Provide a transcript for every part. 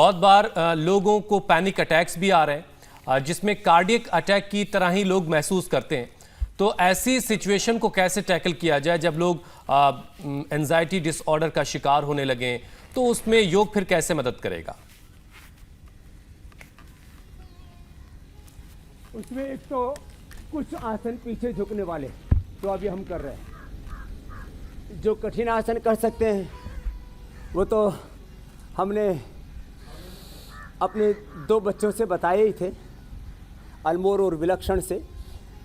बहुत बार लोगों को पैनिक अटैक्स भी आ रहे हैं जिसमें कार्डियक अटैक की तरह ही लोग महसूस करते हैं। तो ऐसी सिचुएशन को कैसे टैकल किया जाए जब लोग एंजाइटी डिसऑर्डर का शिकार होने लगें, तो उसमें योग फिर कैसे मदद करेगा? उसमें एक तो कुछ आसन पीछे झुकने वाले तो अभी हम कर रहे हैं। जो कठिन आसन कर सकते हैं वो तो हमने अपने 2 बच्चों से बताए ही थे, अल्मोर और विलक्षण से।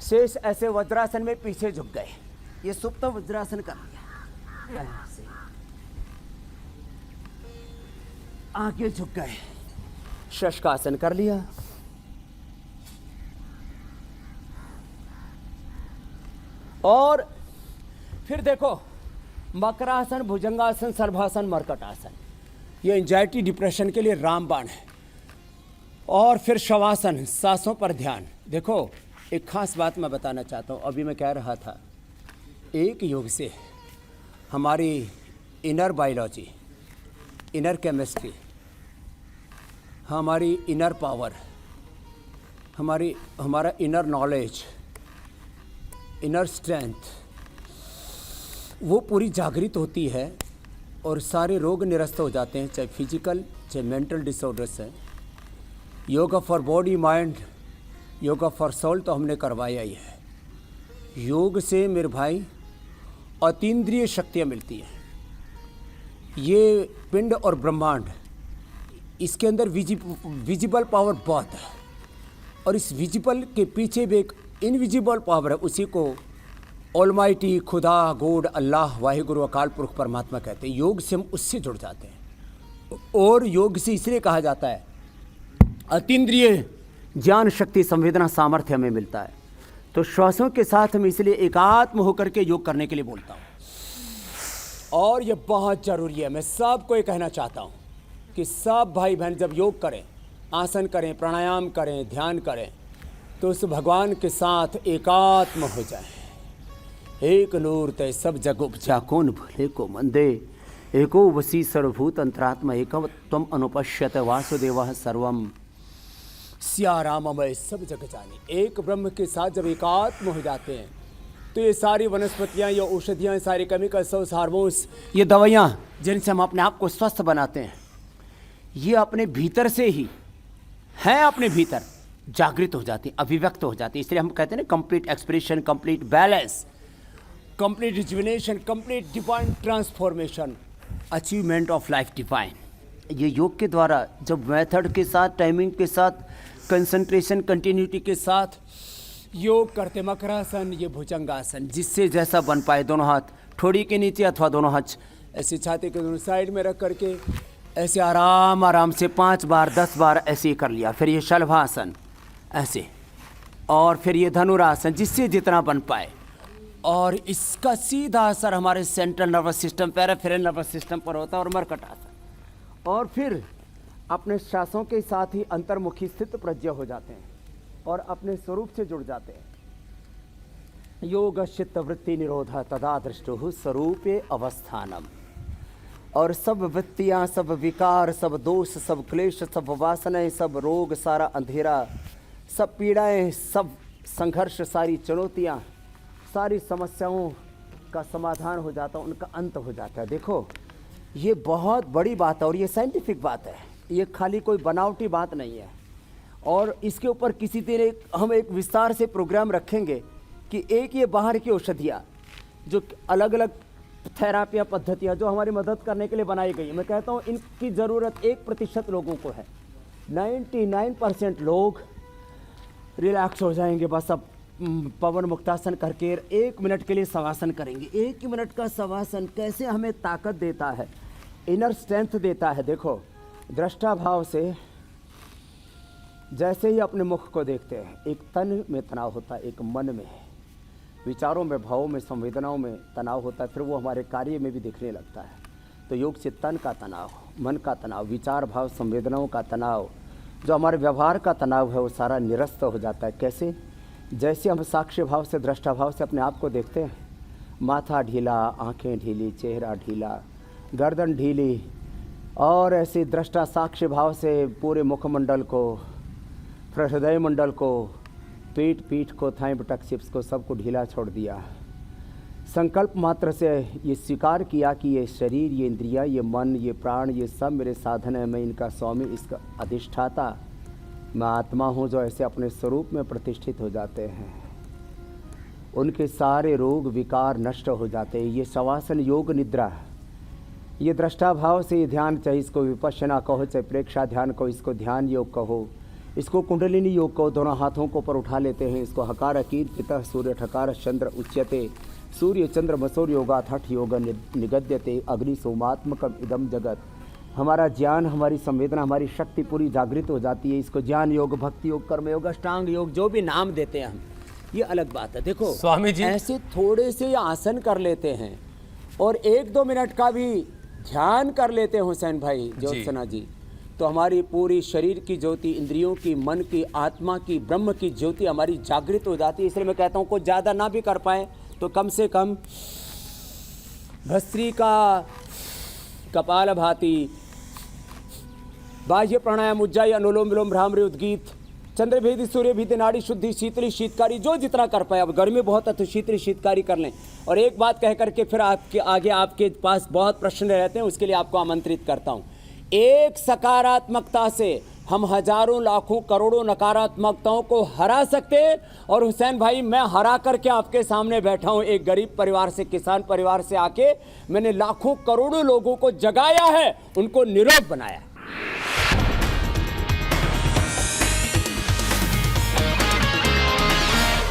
शेष ऐसे वज्रासन में पीछे झुक गए। ये सुप्त वज्रासन कर लिया, आगे झुक गए, शशकासन कर लिया, और फिर देखो मकरासन, भुजंगासन, सर्वासन, मरकट आसन, ये एंजाइटी डिप्रेशन के लिए रामबाण है। और फिर शवासन, सांसों पर ध्यान। देखो एक खास बात मैं बताना चाहता हूँ। अभी मैं कह रहा था एक योग से हमारी इनर बायोलॉजी, इनर केमिस्ट्री, हमारी इनर पावर, हमारा इनर नॉलेज, इनर स्ट्रेंथ, वो पूरी जागृत होती है और सारे रोग निरस्त हो जाते हैं, चाहे फिजिकल चाहे मेंटल डिसऑर्डर्स हैं। Yoga for body mind, yoga for soul तो हमने करवाया ही है। योग से मेरे भाई अतीन्द्रिय शक्तियाँ मिलती हैं। ये पिंड और ब्रह्मांड, इसके अंदर विजिबल पावर बहुत है, और इस विजिबल के पीछे भी एक इनविजिबल पावर है। उसी को ऑलमाइटी, खुदा, गॉड, अल्लाह, वाहिगुरु, अकाल पुरख, परमात्मा कहते हैं। योग से हम उससे जुड़ जाते हैं। और योग से इसलिए कहा जाता है अतीन्द्रिय ज्ञान शक्ति, संवेदना, सामर्थ्य हमें मिलता है। तो श्वासों के साथ हम इसलिए एकात्म होकर के योग करने के लिए बोलता हूँ, और ये बहुत ज़रूरी है। मैं सबको ये कहना चाहता हूँ कि सब भाई बहन जब योग करें, आसन करें, प्राणायाम करें, ध्यान करें, तो उस भगवान के साथ एकात्म हो जाए। एक नूर तय सब जग उपजा, कौन भले को मंदे, एको वसी सर्वभूत अंतरात्मा एकम त्वम अनुपश्यत वासुदेव सर्वम सिया राममय सब जग जाने। एक ब्रह्म के साथ जब एकात्म हो जाते हैं तो ये सारी वनस्पतियाँ, ये औषधियाँ, सारे केमिकल्स, हार्मोन्स, ये दवाइयाँ जिनसे हम अपने आप को स्वस्थ बनाते हैं, ये अपने भीतर से ही हैं, अपने भीतर जागृत हो जाती, अभिव्यक्त हो जाती। इसलिए हम कहते हैं ना complete expression, complete balance, complete rejuvenation, complete divine transformation, achievement of life divine. ये योग के द्वारा जब मेथड के साथ, टाइमिंग के साथ, कंसंट्रेशन, कंटिन्यूटी के साथ योग करते, मकरासन, ये भुजंगासन, जिससे जैसा बन पाए, दोनों हाथ ठोड़ी के नीचे अथवा दोनों हाथ ऐसे छाती के दोनों साइड में रख करके ऐसे आराम आराम से 5 बार 10 बार ऐसे ही कर लिया। फिर ये शलभासन ऐसे, और फिर ये धनुरासन, जिससे जितना बन पाए। और इसका सीधा असर हमारे central nervous system, peripheral nervous system पर होता है, और मरकट आसन। और फिर अपने श्वासों के साथ ही अंतर्मुखी स्थित प्रज्ञ हो जाते हैं और अपने स्वरूप से जुड़ जाते हैं। योग चित्त वृत्ति निरोधा तदा दृष्टु स्वरूपे अवस्थानम। और सब वृत्तियाँ, सब विकार, सब दोष, सब क्लेश, सब वासनाएं, सब रोग, सारा अंधेरा, सब पीड़ाएं, सब संघर्ष, सारी चुनौतियाँ, सारी समस्याओं का समाधान हो जाता है, उनका अंत हो जाता है। देखो ये बहुत बड़ी बात है और ये साइंटिफिक बात है, ये खाली कोई बनावटी बात नहीं है। और इसके ऊपर किसी दिन हम एक विस्तार से प्रोग्राम रखेंगे कि एक ये बाहर की औषधियाँ, जो अलग अलग थेरापियाँ, पद्धतियाँ जो हमारी मदद करने के लिए बनाई गई है, मैं कहता हूँ इनकी ज़रूरत 1% लोगों को है। 99% लोग रिलैक्स हो जाएंगे। बस अब पवन मुक्तासन करके 1 मिनट के लिए शवासन करेंगे। 1 मिनट का शवासन कैसे हमें ताकत देता है, इनर स्ट्रेंथ देता है। देखो दृष्टा भाव से जैसे ही अपने मुख को देखते हैं, एक तन में तनाव होता है, एक मन में, विचारों में, भावों में, संवेदनाओं में तनाव होता है, फिर वो हमारे कार्य में भी दिखने लगता है। तो योग से तन का तनाव, मन का तनाव, विचार भाव, संवेदनाओं का तनाव, जो हमारे व्यवहार का तनाव है, वो सारा निरस्त हो जाता है। कैसे? जैसे हम साक्ष्य भाव से, दृष्टा भाव से अपने आप को देखते हैं, माथा ढीला, आंखें ढीली, चेहरा ढीला, गर्दन ढीली, और ऐसे दृष्टा साक्ष्य भाव से पूरे मुखमंडल को, हृदय मंडल को, पीठ को, थाई बटक चिप्स को सबको ढीला छोड़ दिया। संकल्प मात्र से ये स्वीकार किया कि ये शरीर, ये इंद्रिया, ये मन, ये प्राण, ये सब मेरे साधन है, मैं इनका स्वामी, इसका अधिष्ठाता, मैं आत्मा हूँ। जो ऐसे अपने स्वरूप में प्रतिष्ठित हो जाते हैं उनके सारे रोग विकार नष्ट हो जाते हैं। ये शवासन योग निद्रा, ये दृष्टा भाव से ये ध्यान, चाहे इसको विपश्यना कहो, चाहे प्रेक्षा ध्यान कहो, इसको ध्यान योग कहो, इसको कुंडलिनी योग कहो, दोनों हाथों को ऊपर उठा लेते हैं। इसको हकार अकीर पितः सूर्य ठकार चंद्र उच्यते, सूर्य चंद्र मसूर योगा हठ योग निगद्यते, अग्नि सोमात्मकम इदम जगत। हमारा ज्ञान, हमारी संवेदना, हमारी शक्ति पूरी जागृत हो जाती है। इसको ज्ञान योग, भक्ति योग, कर्म योग, अष्टांग योग, जो भी नाम देते हैं हम, ये अलग बात है। देखो स्वामी जी, ऐसे थोड़े से आसन कर लेते हैं और 1-2 मिनट का भी ध्यान कर लेते हैं हुसैन भाई, ज्योत्सना जी, तो हमारी पूरी शरीर की ज्योति, इंद्रियों की, मन की, आत्मा की, ब्रह्म की ज्योति हमारी जागृत हो जाती है। इसलिए मैं कहता हूँ को ज़्यादा ना भी कर पाए तो कम से कम भस्त्रिका, कपालभाति, बाह्य प्राणायाम, उज्जाई, अनुलोम विलोम, भ्रामरी, उद्गीत, चंद्रभेदी, सूर्यभेदी, नाड़ी शुद्धि, शीतली, शीतकारी, जो जितना कर पाए। अब गर्मी बहुत है तो शीतली शीतकारी कर लें। और एक बात कह करके फिर आपके आगे आपके पास बहुत प्रश्न रहते हैं, उसके लिए आपको आमंत्रित करता हूँ। एक सकारात्मकता से हम हजारों लाखों करोड़ों नकारात्मकताओं को हरा सकते हैं। और हुसैन भाई, मैं हरा करके आपके सामने बैठा हूँ। एक गरीब परिवार से, किसान परिवार से आके मैंने लाखों करोड़ों लोगों को जगाया है, उनको निरोग बनाया।